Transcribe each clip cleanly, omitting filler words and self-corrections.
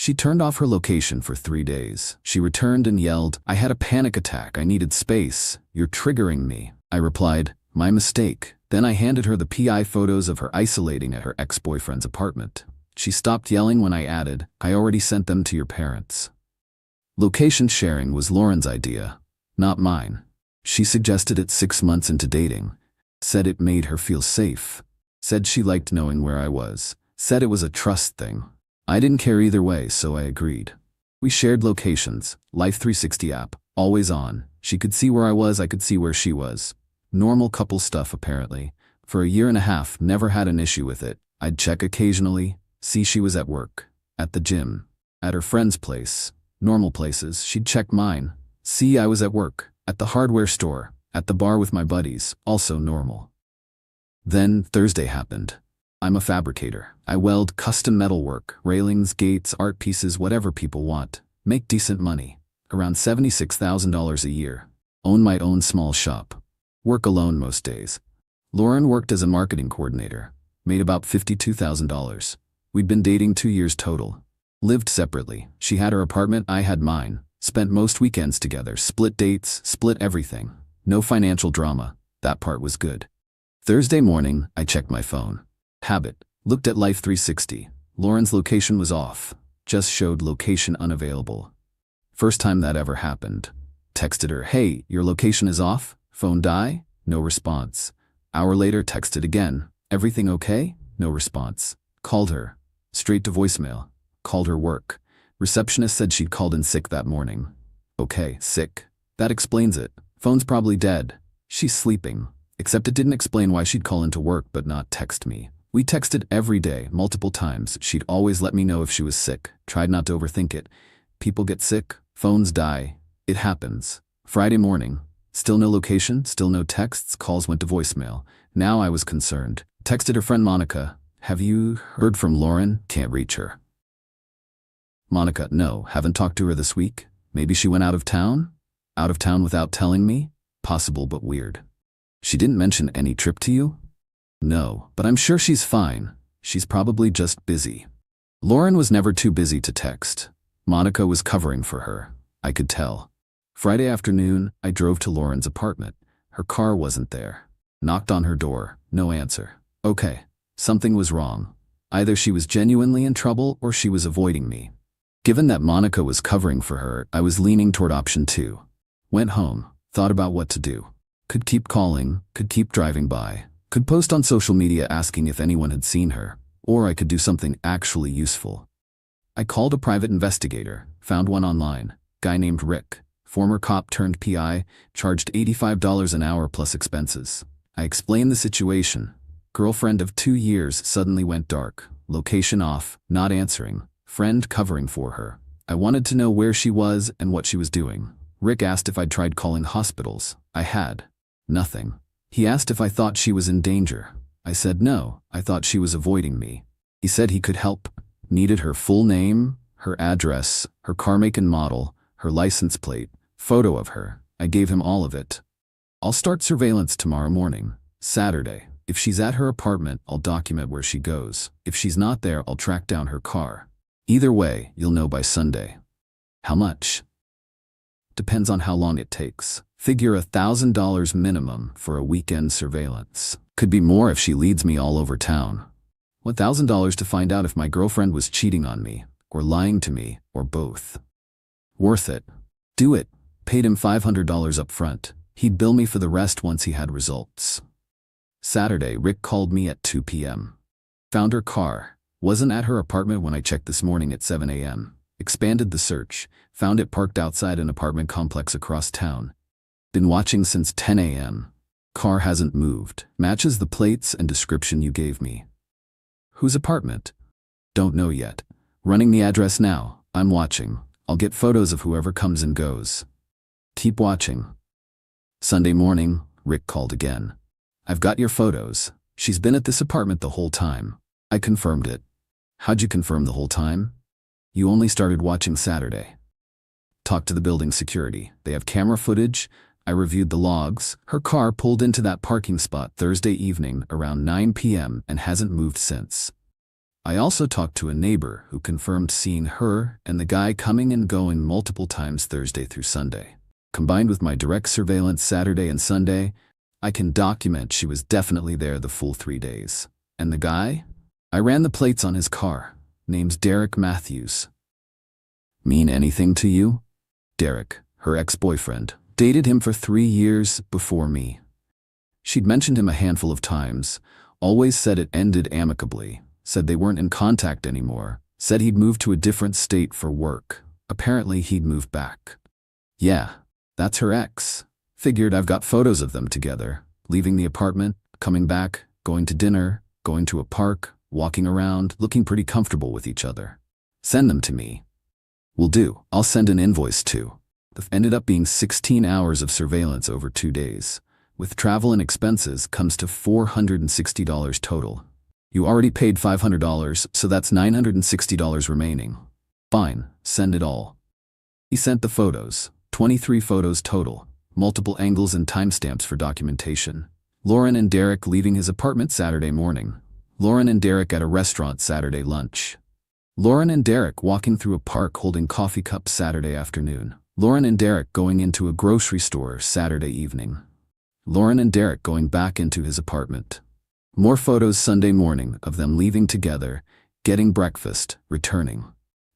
She turned off her location for 3 days. She returned and yelled, "I had a panic attack. I needed space. You're triggering me." I replied, "My mistake." Then I handed her the PI photos of her isolating at her ex-boyfriend's apartment. She stopped yelling when I added, "I already sent them to your parents." Location sharing was Lauren's idea, not mine. She suggested it 6 months into dating. Said it made her feel safe. Said she liked knowing where I was. Said it was a trust thing. I didn't care either way, so I agreed. We shared locations, Life 360 app, always on. She could see where I was, I could see where she was. Normal couple stuff apparently. For a year and a half, never had an issue with it. I'd check occasionally, see she was at work, at the gym, at her friend's place. Normal places, she'd check mine. See I was at work, at the hardware store, at the bar with my buddies, also normal. Then Thursday happened. I'm a fabricator. I weld custom metalwork, railings, gates, art pieces, whatever people want. Make decent money. Around $76,000 a year. Own my own small shop. Work alone most days. Lauren worked as a marketing coordinator. Made about $52,000. We'd been dating 2 years total. Lived separately. She had her apartment, I had mine. Spent most weekends together. Split dates, split everything. No financial drama. That part was good. Thursday morning, I checked my phone. Habit. Looked at Life 360. Lauren's location was off. Just showed location unavailable. First time that ever happened. Texted her, "Hey, your location is off? Phone die?" No response. Hour later, texted again. "Everything okay?" No response. Called her. Straight to voicemail. Called her work. Receptionist said she'd called in sick that morning. Okay, sick. That explains it. Phone's probably dead. She's sleeping. Except it didn't explain why she'd call into work but not text me. We texted every day, multiple times. She'd always let me know if she was sick. Tried not to overthink it. People get sick. Phones die. It happens. Friday morning. Still no location, still no texts, calls went to voicemail. Now I was concerned. Texted her friend Monica. "Have you heard from Lauren? Can't reach her." Monica, "No, haven't talked to her this week. Maybe she went out of town? Out of town without telling me? Possible but weird. She didn't mention any trip to you?" "No, but I'm sure she's fine. She's probably just busy." Lauren was never too busy to text. Monica was covering for her. I could tell. Friday afternoon, I drove to Lauren's apartment. Her car wasn't there. Knocked on her door. No answer. Okay. Something was wrong. Either she was genuinely in trouble or she was avoiding me. Given that Monica was covering for her, I was leaning toward option 2. Went home. Thought about what to do. Could keep calling. Could keep driving by. Could post on social media asking if anyone had seen her. Or I could do something actually useful. I called a private investigator. Found one online. Guy named Rick. Former cop turned PI. Charged $85 an hour plus expenses. I explained the situation. Girlfriend of 2 years suddenly went dark. Location off. Not answering. Friend covering for her. I wanted to know where she was and what she was doing. Rick asked if I'd tried calling hospitals. I had. Nothing. He asked if I thought she was in danger. I said no, I thought she was avoiding me. He said he could help. Needed her full name, her address, her car make and model, her license plate, photo of her. I gave him all of it. I'll start surveillance tomorrow morning, Saturday. If she's at her apartment, I'll document where she goes. If she's not there, I'll track down her car. Either way, you'll know by Sunday. How much? Depends on how long it takes. Figure $1,000 minimum for a weekend surveillance. Could be more if she leads me all over town. $1,000 to find out if my girlfriend was cheating on me, or lying to me, or both. Worth it. Do it. Paid him $500 up front. He'd bill me for the rest once he had results. Saturday, Rick called me at 2 p.m. Found her car. Wasn't at her apartment when I checked this morning at 7 a.m. Expanded the search. Found it parked outside an apartment complex across town. Been watching since 10 a.m. Car hasn't moved. Matches the plates and description you gave me. Whose apartment? Don't know yet. Running the address now. I'm watching. I'll get photos of whoever comes and goes. Keep watching. Sunday morning, Rick called again. I've got your photos. She's been at this apartment the whole time. I confirmed it. How'd you confirm the whole time? You only started watching Saturday. Talked to the building security. They have camera footage. I reviewed the logs. Her car pulled into that parking spot Thursday evening around 9 p.m. and hasn't moved since. I also talked to a neighbor who confirmed seeing her and the guy coming and going multiple times Thursday through Sunday. Combined with my direct surveillance Saturday and Sunday, I can document she was definitely there the full 3 days. And the guy? I ran the plates on his car. Name's Derek Matthews. Mean anything to you? Derek, her ex-boyfriend, dated him for 3 years before me. She'd mentioned him a handful of times, always said it ended amicably, said they weren't in contact anymore, said he'd moved to a different state for work. Apparently he'd moved back. Yeah, that's her ex. Figured I've got photos of them together, leaving the apartment, coming back, going to dinner, going to a park, walking around, looking pretty comfortable with each other. Send them to me. Will do. I'll send an invoice too. Ended up being 16 hours of surveillance over 2 days. With travel and expenses comes to $460 total. You already paid $500, so that's $960 remaining. Fine, send it all. He sent the photos, 23 photos total, multiple angles and timestamps for documentation. Lauren and Derek leaving his apartment Saturday morning. Lauren and Derek at a restaurant Saturday lunch. Lauren and Derek walking through a park holding coffee cups Saturday afternoon. Lauren and Derek going into a grocery store Saturday evening. Lauren and Derek going back into his apartment. More photos Sunday morning of them leaving together, getting breakfast, returning.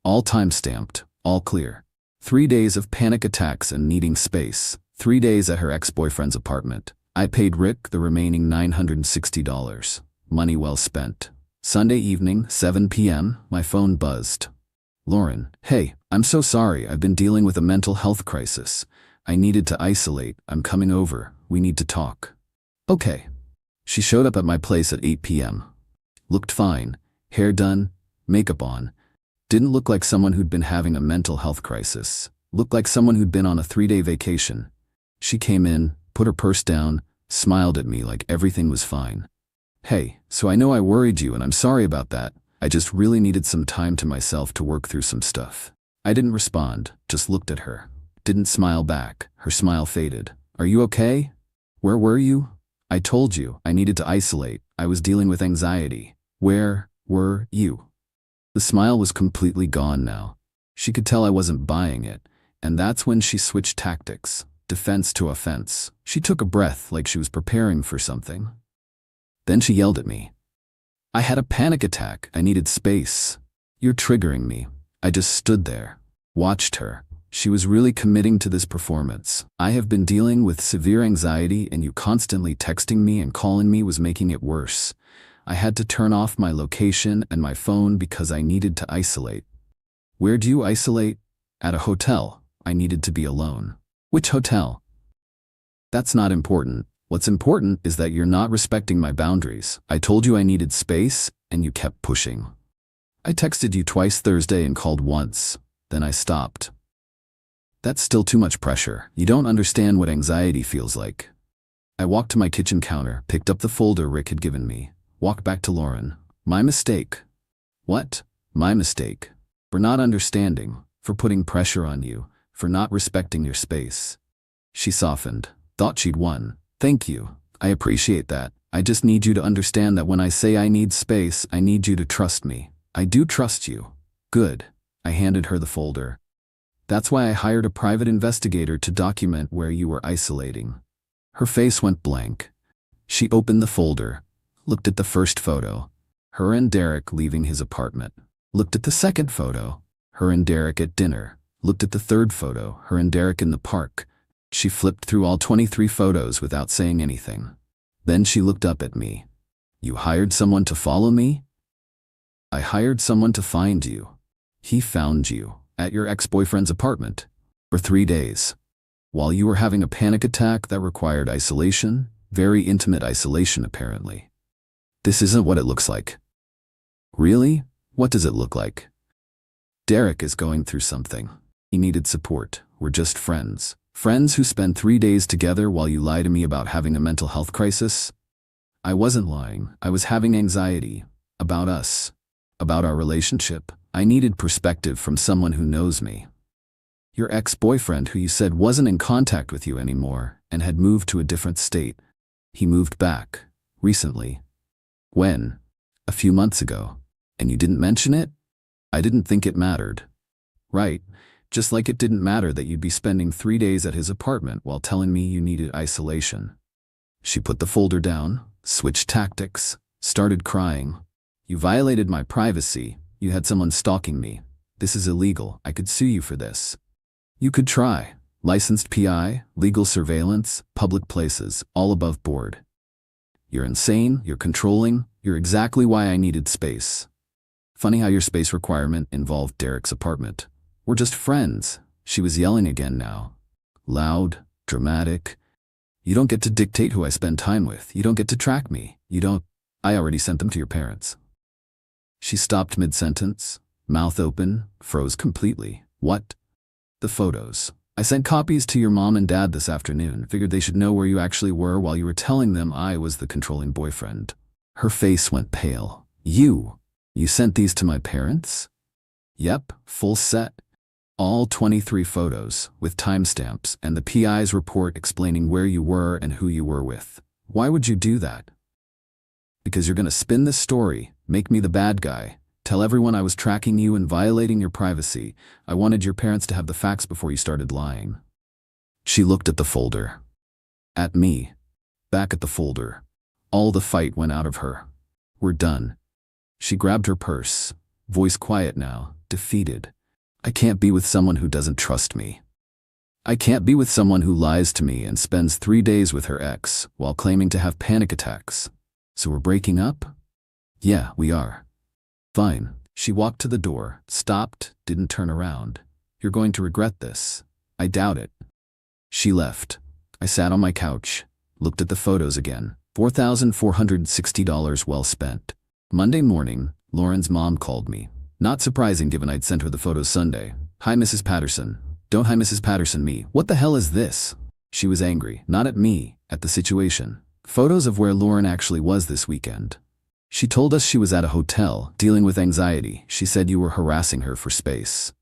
All time-stamped, all clear. 3 days of panic attacks and needing space. 3 days at her ex-boyfriend's apartment. I paid Rick the remaining $960. Money well spent. Sunday evening, 7 p.m., my phone buzzed. Lauren, hey, I'm so sorry, I've been dealing with a mental health crisis. I needed to isolate, I'm coming over, we need to talk. Okay. She showed up at my place at 8 p.m. Looked fine, hair done, makeup on. Didn't look like someone who'd been having a mental health crisis. Looked like someone who'd been on a 3-day vacation. She came in, put her purse down, smiled at me like everything was fine. Hey, so I know I worried you and I'm sorry about that. I just really needed some time to myself to work through some stuff. I didn't respond, just looked at her. Didn't smile back, her smile faded. Are you okay? Where were you? I told you, I needed to isolate. I was dealing with anxiety. Where were you? The smile was completely gone now. She could tell I wasn't buying it, and that's when she switched tactics. Defense to offense. She took a breath like she was preparing for something. Then she yelled at me. I had a panic attack. I needed space. You're triggering me. I just stood there, watched her. She was really committing to this performance. I have been dealing with severe anxiety and you constantly texting me and calling me was making it worse. I had to turn off my location and my phone because I needed to isolate. Where do you isolate? At a hotel. I needed to be alone. Which hotel? That's not important. What's important is that you're not respecting my boundaries. I told you I needed space, and you kept pushing. I texted you twice Thursday and called once. Then I stopped. That's still too much pressure. You don't understand what anxiety feels like. I walked to my kitchen counter, picked up the folder Rick had given me, walked back to Lauren. My mistake. What? My mistake. For not understanding, for putting pressure on you, for not respecting your space. She softened. Thought she'd won. Thank you. I appreciate that. I just need you to understand that when I say I need space, I need you to trust me. I do trust you. Good. I handed her the folder. That's why I hired a private investigator to document where you were isolating. Her face went blank. She opened the folder, looked at the first photo, her and Derek leaving his apartment. Looked at the second photo, her and Derek at dinner. Looked at the third photo, her and Derek in the park. She flipped through all 23 photos without saying anything. Then she looked up at me. You hired someone to follow me? I hired someone to find you. He found you at your ex-boyfriend's apartment for 3 days. While you were having a panic attack that required isolation, very intimate isolation apparently. This isn't what it looks like. Really? What does it look like? Derek is going through something. He needed support. We're just friends. Friends who spend 3 days together while you lie to me about having a mental health crisis? I wasn't lying. I was having anxiety. About us. About our relationship. I needed perspective from someone who knows me. Your ex-boyfriend who you said wasn't in contact with you anymore and had moved to a different state. He moved back. Recently. When? A few months ago. And you didn't mention it? I didn't think it mattered. Right. Just like it didn't matter that you'd be spending 3 days at his apartment while telling me you needed isolation. She put the folder down, switched tactics, started crying. You violated my privacy. You had someone stalking me. This is illegal. I could sue you for this. You could try. Licensed PI, legal surveillance, public places, all above board. You're insane, you're controlling, you're exactly why I needed space. Funny how your space requirement involved Derek's apartment. We're just friends. She was yelling again now. Loud, dramatic. You don't get to dictate who I spend time with. You don't get to track me. You don't. I already sent them to your parents. She stopped mid-sentence, mouth open, froze completely. What? The photos. I sent copies to your mom and dad this afternoon. Figured they should know where you actually were while you were telling them I was the controlling boyfriend. Her face went pale. You sent these to my parents? Yep, full set. All 23 photos, with timestamps and the PI's report explaining where you were and who you were with. Why would you do that? Because you're gonna spin this story, make me the bad guy, tell everyone I was tracking you and violating your privacy. I wanted your parents to have the facts before you started lying. She looked at the folder. At me. Back at the folder. All the fight went out of her. We're done. She grabbed her purse, voice quiet now, defeated. I can't be with someone who doesn't trust me. I can't be with someone who lies to me and spends 3 days with her ex while claiming to have panic attacks. So we're breaking up? Yeah, we are. Fine. She walked to the door, stopped, didn't turn around. You're going to regret this. I doubt it. She left. I sat on my couch, looked at the photos again. $4,460 well spent. Monday morning, Lauren's mom called me. Not surprising given I'd sent her the photos Sunday. Hi, Mrs. Patterson. Don't hi, Mrs. Patterson me. What the hell is this? She was angry, not at me, at the situation. Photos of where Lauren actually was this weekend. She told us she was at a hotel, dealing with anxiety. She said you were harassing her for space.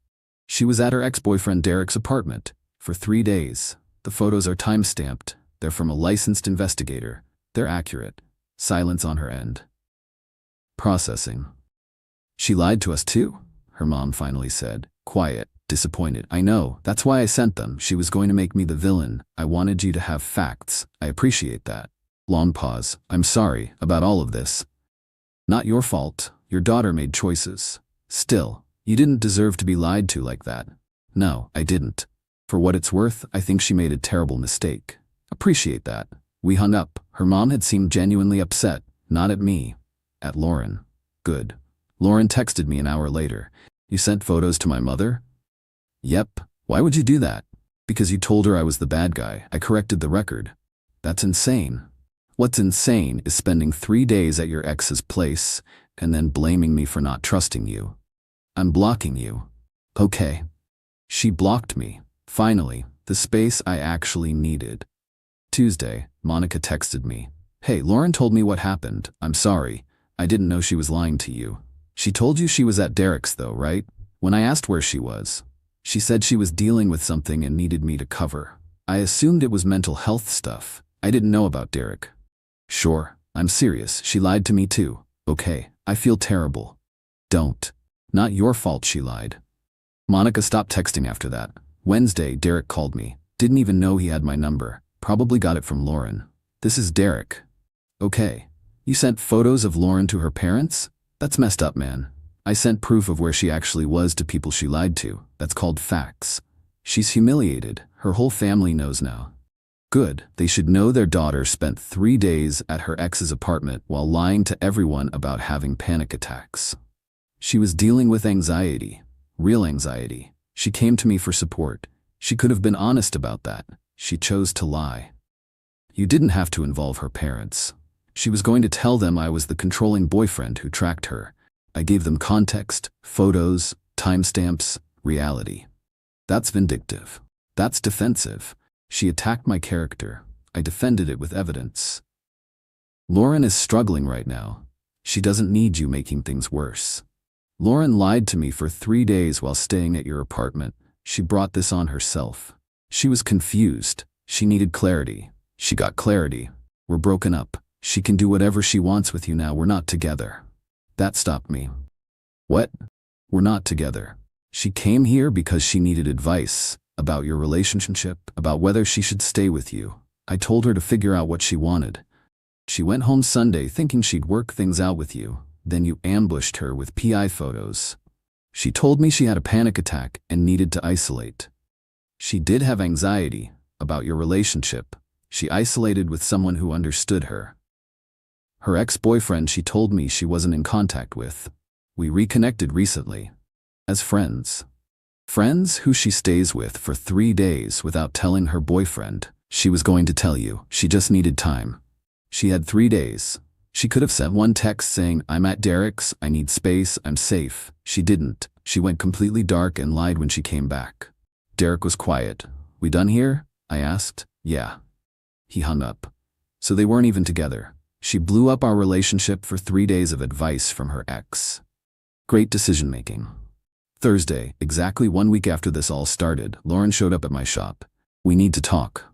She was at her ex-boyfriend Derek's apartment for 3 days. The photos are time-stamped. They're from a licensed investigator. They're accurate. Silence on her end. Processing. She lied to us too, her mom finally said, quiet, disappointed. I know, that's why I sent them. She was going to make me the villain. I wanted you to have facts. I appreciate that. Long pause. I'm sorry about all of this. Not your fault. Your daughter made choices. Still, you didn't deserve to be lied to like that. No, I didn't. For what it's worth, I think she made a terrible mistake. Appreciate that. We hung up. Her mom had seemed genuinely upset, not at me, at Lauren. Good. Lauren texted me an hour later. You sent photos to my mother? Yep. Why would you do that? Because you told her I was the bad guy. I corrected the record. That's insane. What's insane is spending 3 days at your ex's place and then blaming me for not trusting you. I'm blocking you. Okay. She blocked me. Finally, the space I actually needed. Tuesday, Monica texted me. Hey, Lauren told me what happened. I'm sorry. I didn't know she was lying to you. She told you she was at Derek's though, right? When I asked where she was, she said she was dealing with something and needed me to cover. I assumed it was mental health stuff. I didn't know about Derek. Sure, I'm serious. She lied to me too. Okay, I feel terrible. Don't. Not your fault she lied. Monica stopped texting after that. Wednesday, Derek called me. Didn't even know he had my number. Probably got it from Lauren. This is Derek. Okay. You sent photos of Lauren to her parents? That's messed up, man. I sent proof of where she actually was to people she lied to. That's called facts. She's humiliated. Her whole family knows now. Good. They should know their daughter spent 3 days at her ex's apartment while lying to everyone about having panic attacks. She was dealing with anxiety. Real anxiety. She came to me for support. She could have been honest about that. She chose to lie. You didn't have to involve her parents. She was going to tell them I was the controlling boyfriend who tracked her. I gave them context, photos, timestamps, reality. That's vindictive. That's defensive. She attacked my character. I defended it with evidence. Lauren is struggling right now. She doesn't need you making things worse. Lauren lied to me for 3 days while staying at your apartment. She brought this on herself. She was confused. She needed clarity. She got clarity. We're broken up. She can do whatever she wants with you now. We're not together. That stopped me. What? We're not together. She came here because she needed advice about your relationship, about whether she should stay with you. I told her to figure out what she wanted. She went home Sunday thinking she'd work things out with you. Then you ambushed her with PI photos. She told me she had a panic attack and needed to isolate. She did have anxiety about your relationship. She isolated with someone who understood her. Her ex-boyfriend she told me she wasn't in contact with. We reconnected recently. As friends. Friends who she stays with for 3 days without telling her boyfriend. She was going to tell you. She just needed time. She had 3 days. She could have sent one text saying, "I'm at Derek's, I need space, I'm safe." She didn't. She went completely dark and lied when she came back. Derek was quiet. "We done here?" I asked. "Yeah." He hung up. So they weren't even together. She blew up our relationship for 3 days of advice from her ex. Great decision-making. Thursday, exactly 1 week after this all started, Lauren showed up at my shop. "We need to talk."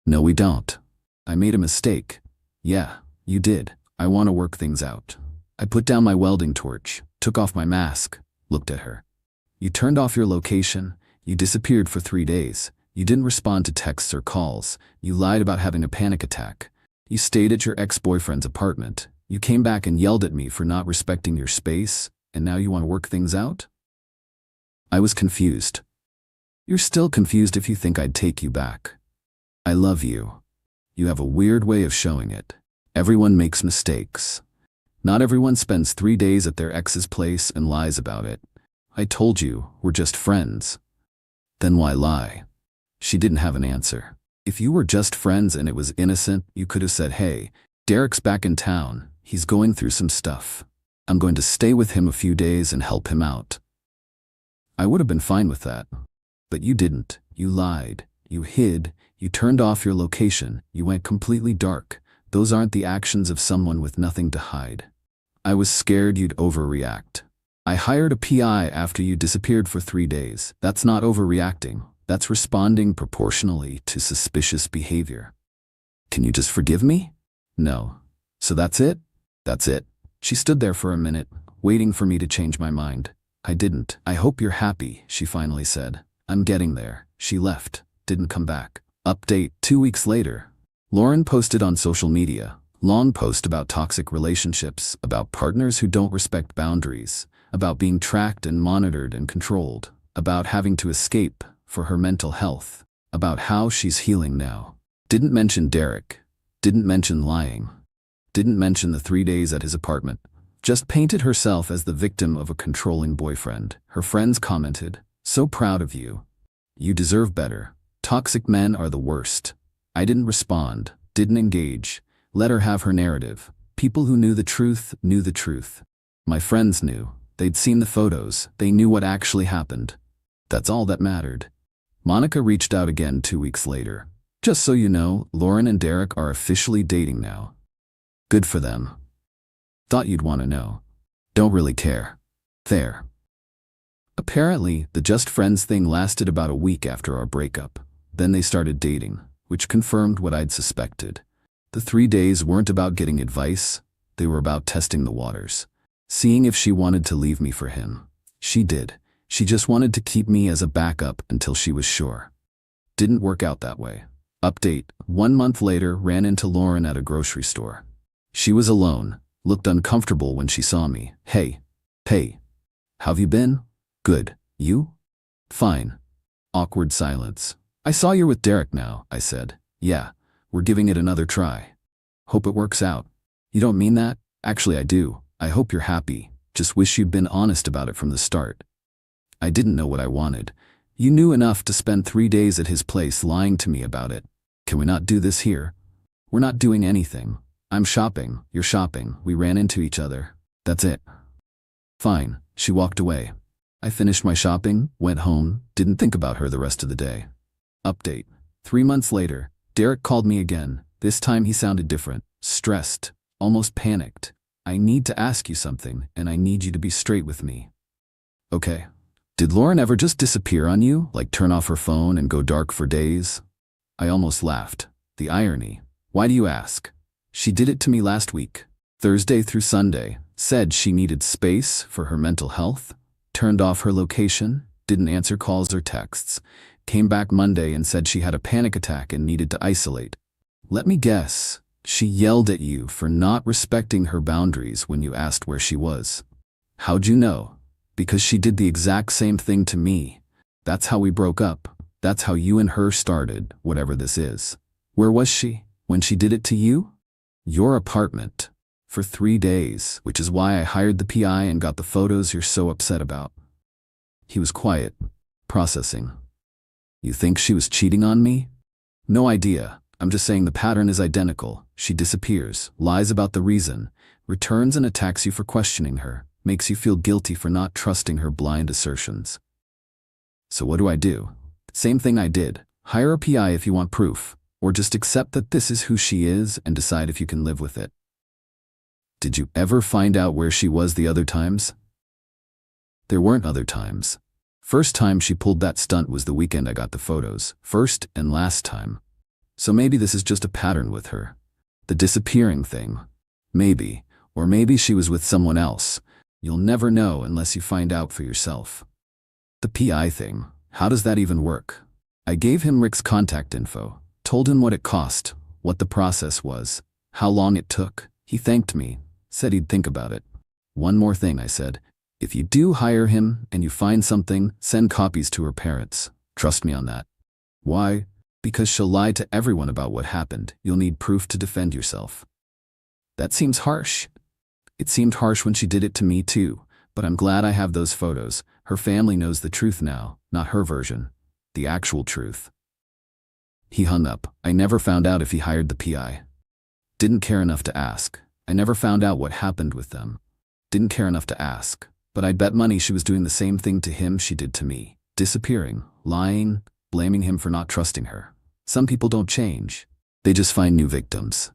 "No, we don't. I made a mistake." "Yeah, you did. I want to work things out." I put down my welding torch, took off my mask, looked at her. "You turned off your location. You disappeared for 3 days. You didn't respond to texts or calls. You lied about having a panic attack. You stayed at your ex-boyfriend's apartment. You came back and yelled at me for not respecting your space, and now you want to work things out?" I was confused. "You're still confused if you think I'd take you back. I love you. You have a weird way of showing it. Everyone makes mistakes. Not everyone spends 3 days at their ex's place and lies about it. I told you, we're just friends." "Then why lie?" She didn't have an answer. "If you were just friends and it was innocent, you could have said, 'Hey, Derek's back in town. He's going through some stuff. I'm going to stay with him a few days and help him out.' I would have been fine with that. But you didn't. You lied. You hid. You turned off your location. You went completely dark. Those aren't the actions of someone with nothing to hide. I was scared you'd overreact. I hired a PI after you disappeared for 3 days. That's not overreacting. That's responding proportionally to suspicious behavior. Can you just forgive me?" "No." "So that's it?" "That's it." She stood there for a minute, waiting for me to change my mind. I didn't. "I hope you're happy," she finally said. "I'm getting there." She left, didn't come back. Update 2 weeks later. Lauren posted on social media. Long post about toxic relationships, about partners who don't respect boundaries, about being tracked and monitored and controlled, about having to escape for her mental health, about how she's healing now. Didn't mention Derek. Didn't mention lying. Didn't mention the 3 days at his apartment. Just painted herself as the victim of a controlling boyfriend. Her friends commented, "So proud of you. You deserve better. Toxic men are the worst." I didn't respond, didn't engage, let her have her narrative. People who knew the truth knew the truth. My friends knew. They'd seen the photos. They knew what actually happened. That's all that mattered. Monica reached out again 2 weeks later. "Just so you know, Lauren and Derek are officially dating now." Good for them. Thought you'd want to know. Don't really care. There. Apparently, the just friends thing lasted about a week after our breakup. Then they started dating, which confirmed what I'd suspected. The 3 days weren't about getting advice. They were about testing the waters. Seeing if she wanted to leave me for him. She did. She just wanted to keep me as a backup until she was sure. Didn't work out that way. Update. 1 month later, ran into Lauren at a grocery store. She was alone, looked uncomfortable when she saw me. Hey. How've you been?" "Good. You?" "Fine." Awkward silence. "I saw you're with Derek now," I said. "Yeah, we're giving it another try." "Hope it works out." "You don't mean that?" "Actually, I do. I hope you're happy. Just wish you'd been honest about it from the start." I didn't know what I wanted. "You knew enough to spend 3 days at his place lying to me about it. Can we not do this here?" "We're not doing anything. I'm shopping, you're shopping, we ran into each other. That's it." "Fine." She walked away. I finished my shopping, went home, didn't think about her the rest of the day. Update. 3 months later, Derek called me again. This time he sounded different, stressed, almost panicked. "I need to ask you something, and I need you to be straight with me." "Okay." "Did Lauren ever just disappear on you, like turn off her phone and go dark for days?" I almost laughed. The irony. "Why do you ask?" "She did it to me last week. Thursday through Sunday, said she needed space for her mental health, turned off her location, didn't answer calls or texts, came back Monday and said she had a panic attack and needed to isolate. Let me guess, she yelled at you for not respecting her boundaries when you asked where she was. How'd you know? Because she did the exact same thing to me. That's how we broke up. That's how you and her started, whatever this is. Where was she when she did it to you? Your apartment. For 3 days, which is why I hired the PI and got the photos you're so upset about. He was quiet, processing. You think she was cheating on me? No idea. I'm just saying the pattern is identical. She disappears, lies about the reason, returns and attacks you for questioning her, makes you feel guilty for not trusting her blind assertions. So what do? Same thing I did. Hire a PI if you want proof, or just accept that this is who she is and decide if you can live with it. Did you ever find out where she was the other times? There weren't other times. First time she pulled that stunt was the weekend I got the photos. First and last time. So maybe this is just a pattern with her. The disappearing thing. Maybe. Or maybe she was with someone else. You'll never know unless you find out for yourself. The PI thing. How does that even work? I gave him Rick's contact info, told him what it cost, what the process was, how long it took. He thanked me, said he'd think about it. One more thing, I said. If you do hire him and you find something, send copies to her parents. Trust me on that. Why? Because she'll lie to everyone about what happened. You'll need proof to defend yourself. That seems harsh. It seemed harsh when she did it to me too, but I'm glad I have those photos. Her family knows the truth now, not her version. The actual truth. He hung up. I never found out if he hired the PI. Didn't care enough to ask. I never found out what happened with them. Didn't care enough to ask. But I'd bet money she was doing the same thing to him she did to me. Disappearing, lying, blaming him for not trusting her. Some people don't change. They just find new victims.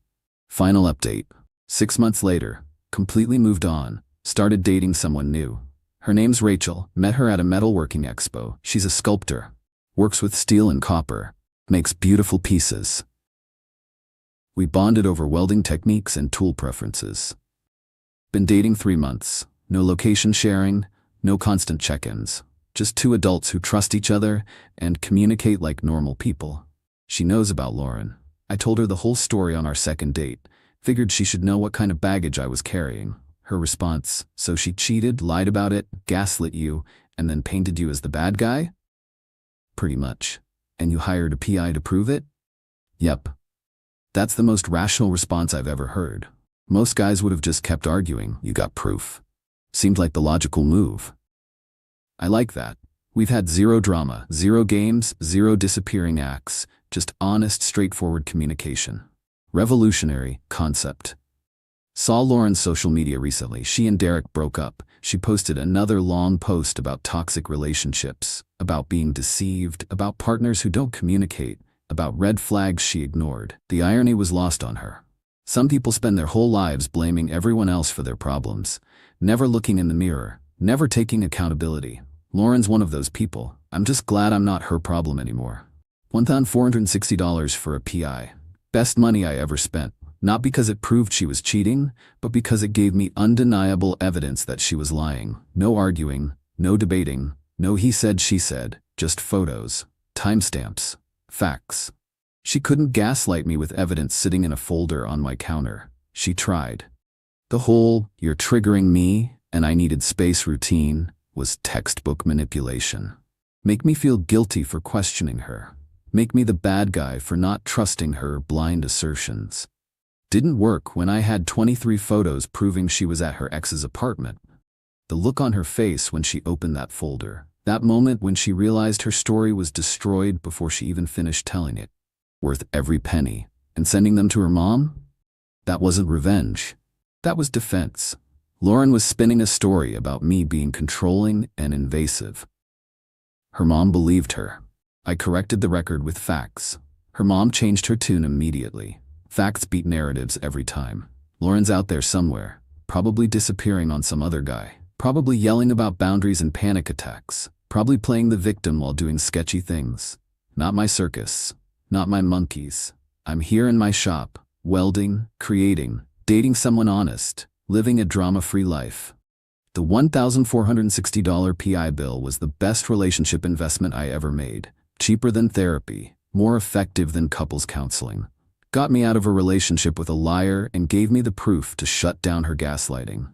Final update. 6 months later, completely moved on, started dating someone new. Her name's Rachel, met her at a metalworking expo. She's a sculptor. Works with steel and copper. Makes beautiful pieces. We bonded over welding techniques and tool preferences. Been dating 3 months. No location sharing, no constant check-ins. Just 2 adults who trust each other and communicate like normal people. She knows about Lauren. I told her the whole story on our second date. Figured she should know what kind of baggage I was carrying. Her response, so she cheated, lied about it, gaslit you, and then painted you as the bad guy? Pretty much. And you hired a PI to prove it? Yep. That's the most rational response I've ever heard. Most guys would have just kept arguing. You got proof. Seemed like the logical move. I like that. We've had 0 drama, 0 games, 0 disappearing acts, just honest, straightforward communication. Revolutionary concept. Saw Lauren's social media recently. She and Derek broke up. She posted another long post about toxic relationships, about being deceived, about partners who don't communicate, about red flags she ignored. The irony was lost on her. Some people spend their whole lives blaming everyone else for their problems, never looking in the mirror, never taking accountability. Lauren's one of those people. I'm just glad I'm not her problem anymore. $1,460 for a PI. Best money I ever spent. Not because it proved she was cheating, but because it gave me undeniable evidence that she was lying. No arguing, no debating, no he said she said, just photos, timestamps, facts. She couldn't gaslight me with evidence sitting in a folder on my counter. She tried. The whole, you're triggering me, and I needed space routine, was textbook manipulation. Make me feel guilty for questioning her. Make me the bad guy for not trusting her blind assertions. Didn't work when I had 23 photos proving she was at her ex's apartment. The look on her face when she opened that folder, that moment when she realized her story was destroyed before she even finished telling it. Worth every penny. And sending them to her mom? That wasn't revenge. That was defense. Lauren was spinning a story about me being controlling and invasive. Her mom believed her. I corrected the record with facts. Her mom changed her tune immediately. Facts beat narratives every time. Lauren's out there somewhere, probably disappearing on some other guy, probably yelling about boundaries and panic attacks, probably playing the victim while doing sketchy things. Not my circus, not my monkeys. I'm here in my shop, welding, creating, dating someone honest, living a drama-free life. The $1,460 PI bill was the best relationship investment I ever made. Cheaper than therapy, more effective than couples counseling. Got me out of a relationship with a liar and gave me the proof to shut down her gaslighting.